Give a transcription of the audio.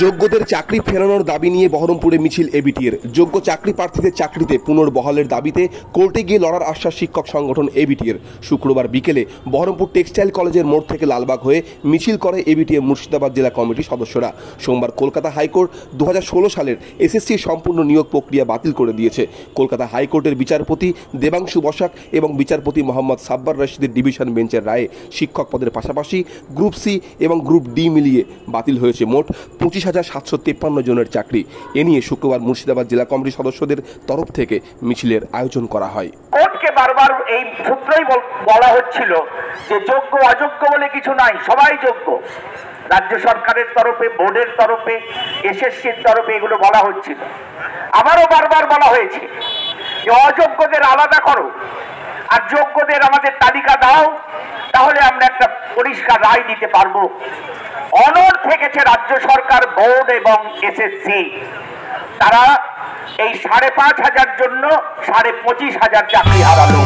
যোগ্যদের চাকরি ফেরানোর দাবি নিয়ে বহরমপুরে মিছিল এবিটির। যোগ্য চাকরি প্রার্থীদের চাকরিতে পুনর্বহালের দাবিতে কোর্টে গিয়ে লড়ার আশ্বাস শিক্ষক সংগঠন এবিটির। শুক্রবার বিকেলে বহরমপুর টেক্সটাইল কলেজের মোড় থেকে লালবাগ হয়ে মিছিল করে এবিটিএর মুর্শিদাবাদ জেলা কমিটির সদস্যরা। সোমবার কলকাতা হাইকোর্ট 2016 সালের এসএসসি সম্পূর্ণ নিয়োগ প্রক্রিয়া বাতিল করে দিয়েছে। কলকাতা হাইকোর্টের বিচারপতি দেবাংশু বসাক এবং বিচারপতি মোহাম্মদ সাব্বার রশিদের ডিভিশন বেঞ্চের রায়ে শিক্ষক পদের পাশাপাশি গ্রুপ সি এবং গ্রুপ ডি মিলিয়ে বাতিল হয়েছে মোট 25,753 জনের চাকরি। এ নিয়ে শুক্রবার মুর্শিদাবাদ জেলা কমিটির সদস্যদের তরফ থেকে মিছিলের আয়োজন করা হয়। কোর্টকে বারবার এই সূত্রই বলা হচ্ছিল যে যোগ্য অযোগ্য বলে কিছু নাই, সবাই যোগ্য। রাজ্য সরকারের তরফে, বোর্ডের তরফে, এসএসসির তরফে এগুলো বলা হচ্ছিল। আবারও বারবার বলা হয়েছে যে অযোগ্যদের আলাদা করো আর যোগ্যদের আমাদের তালিকা দাও, তাহলে আমরা একটা পরিষ্কার রায় দিতে পারবো। অনড় থেকেছে রাজ্য সরকার, বোর্ড এবং এসএসসি। তারা এই 5,500 জন্য 25,500 চাকরি হারালো।